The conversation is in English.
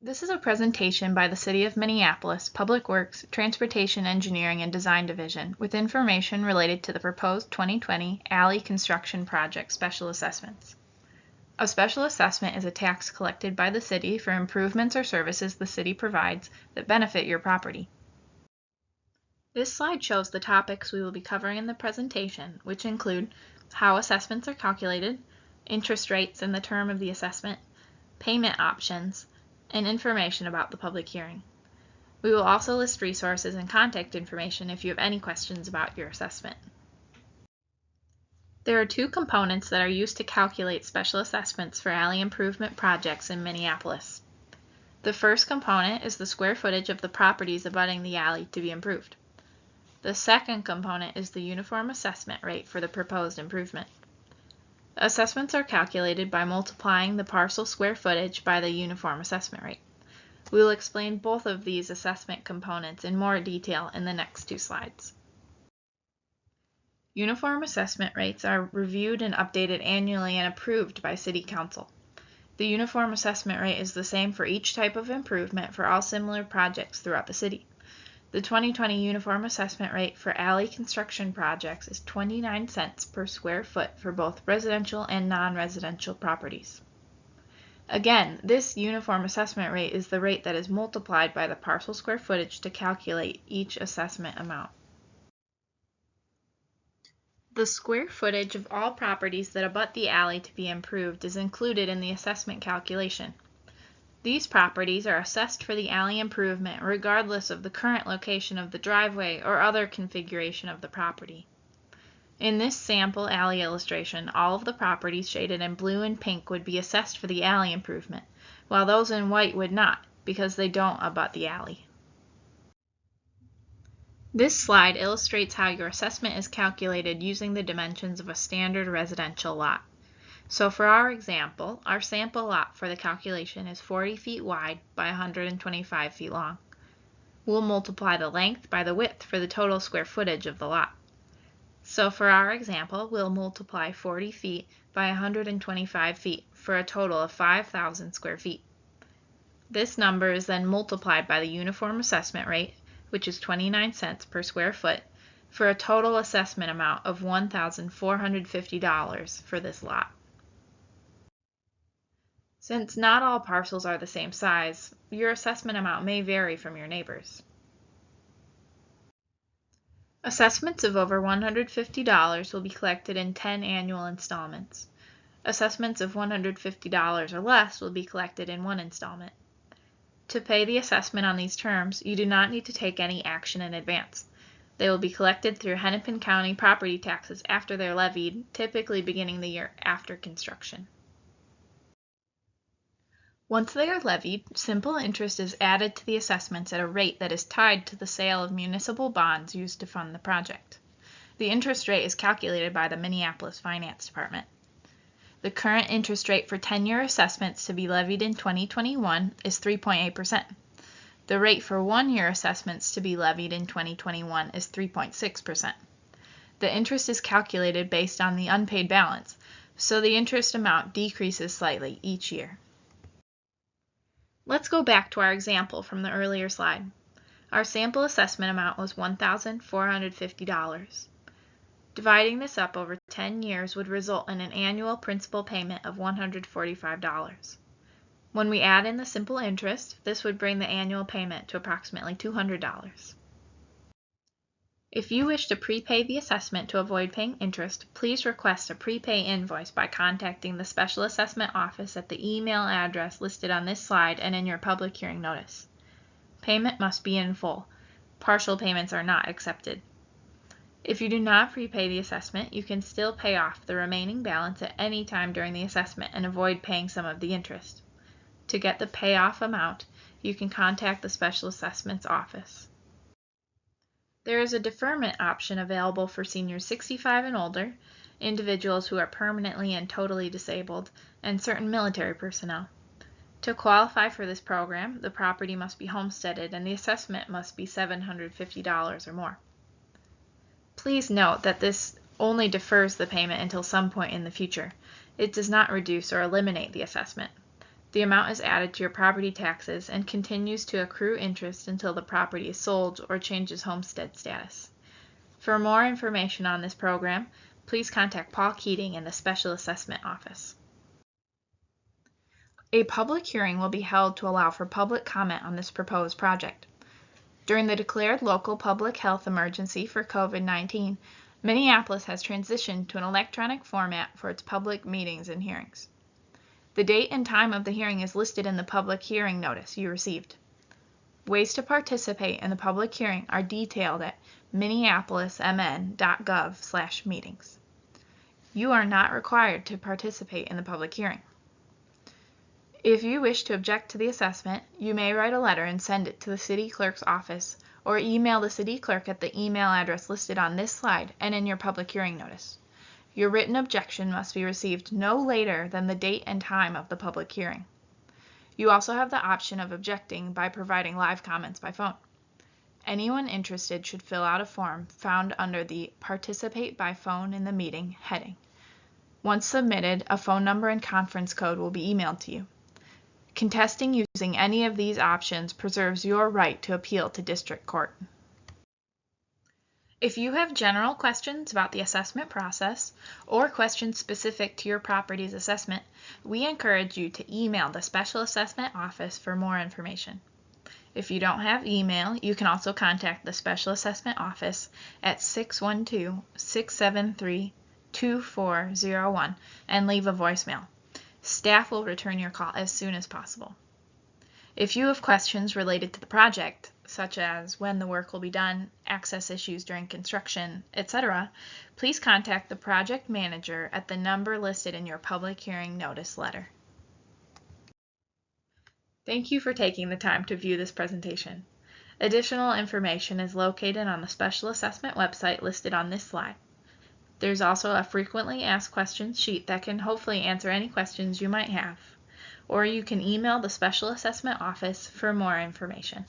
This is a presentation by the City of Minneapolis Public Works, Transportation Engineering and Design Division with information related to the proposed 2020 alley construction project special assessments. A special assessment is a tax collected by the city for improvements or services the city provides that benefit your property. This slide shows the topics we will be covering in the presentation, which include how assessments are calculated, interest rates and the term of the assessment, payment options, and information about the public hearing. We will also list resources and contact information if you have any questions about your assessment. There are two components that are used to calculate special assessments for alley improvement projects in Minneapolis. The first component is the square footage of the properties abutting the alley to be improved. The second component is the uniform assessment rate for the proposed improvement. Assessments are calculated by multiplying the parcel square footage by the uniform assessment rate. We will explain both of these assessment components in more detail in the next two slides. Uniform assessment rates are reviewed and updated annually and approved by City Council. The uniform assessment rate is the same for each type of improvement for all similar projects throughout the city. The 2020 uniform assessment rate for alley construction projects is 29 cents per square foot for both residential and non-residential properties. Again, this uniform assessment rate is the rate that is multiplied by the parcel square footage to calculate each assessment amount. The square footage of all properties that abut the alley to be improved is included in the assessment calculation. These properties are assessed for the alley improvement regardless of the current location of the driveway or other configuration of the property. In this sample alley illustration, all of the properties shaded in blue and pink would be assessed for the alley improvement, while those in white would not, because they don't abut the alley. This slide illustrates how your assessment is calculated using the dimensions of a standard residential lot. So for our example, our sample lot for the calculation is 40 feet wide by 125 feet long. We'll multiply the length by the width for the total square footage of the lot. So for our example, we'll multiply 40 feet by 125 feet for a total of 5,000 square feet. This number is then multiplied by the uniform assessment rate, which is 29 cents per square foot, for a total assessment amount of $1,450 for this lot. Since not all parcels are the same size, your assessment amount may vary from your neighbors. Assessments of over $150 will be collected in 10 annual installments. Assessments of $150 or less will be collected in one installment. To pay the assessment on these terms, you do not need to take any action in advance. They will be collected through Hennepin County property taxes after they're levied, typically beginning the year after construction. Once they are levied, simple interest is added to the assessments at a rate that is tied to the sale of municipal bonds used to fund the project. The interest rate is calculated by the Minneapolis Finance Department. The current interest rate for 10-year assessments to be levied in 2021 is 3.8%. The rate for 1-year assessments to be levied in 2021 is 3.6%. The interest is calculated based on the unpaid balance, so the interest amount decreases slightly each year. Let's go back to our example from the earlier slide. Our sample assessment amount was $1,450. Dividing this up over 10 years would result in an annual principal payment of $145. When we add in the simple interest, this would bring the annual payment to approximately $200. If you wish to prepay the assessment to avoid paying interest, please request a prepay invoice by contacting the Special Assessment Office at the email address listed on this slide and in your public hearing notice. Payment must be in full. Partial payments are not accepted. If you do not prepay the assessment, you can still pay off the remaining balance at any time during the assessment and avoid paying some of the interest. To get the payoff amount, you can contact the Special Assessments Office. There is a deferment option available for seniors 65 and older, individuals who are permanently and totally disabled, and certain military personnel. To qualify for this program, the property must be homesteaded and the assessment must be $750 or more. Please note that this only defers the payment until some point in the future. It does not reduce or eliminate the assessment. The amount is added to your property taxes and continues to accrue interest until the property is sold or changes homestead status. For more information on this program, please contact Paul Keating in the Special Assessment Office. A public hearing will be held to allow for public comment on this proposed project. During the declared local public health emergency for COVID-19, Minneapolis has transitioned to an electronic format for its public meetings and hearings. The date and time of the hearing is listed in the public hearing notice you received. Ways to participate in the public hearing are detailed at minneapolismn.gov/meetings. You are not required to participate in the public hearing. If you wish to object to the assessment, you may write a letter and send it to the city clerk's office or email the city clerk at the email address listed on this slide and in your public hearing notice. Your written objection must be received no later than the date and time of the public hearing. You also have the option of objecting by providing live comments by phone. Anyone interested should fill out a form found under the Participate by Phone in the Meeting heading. Once submitted, a phone number and conference code will be emailed to you. Contesting using any of these options preserves your right to appeal to district court. If you have general questions about the assessment process or questions specific to your property's assessment, we encourage you to email the Special Assessment Office for more information. If you don't have email, you can also contact the Special Assessment Office at 612-673-2401 and leave a voicemail. Staff will return your call as soon as possible. If you have questions related to the project, such as when the work will be done, access issues during construction, etc., please contact the project manager at the number listed in your public hearing notice letter. Thank you for taking the time to view this presentation. Additional information is located on the Special Assessment website listed on this slide. There's also a frequently asked questions sheet that can hopefully answer any questions you might have, or you can email the Special Assessment Office for more information.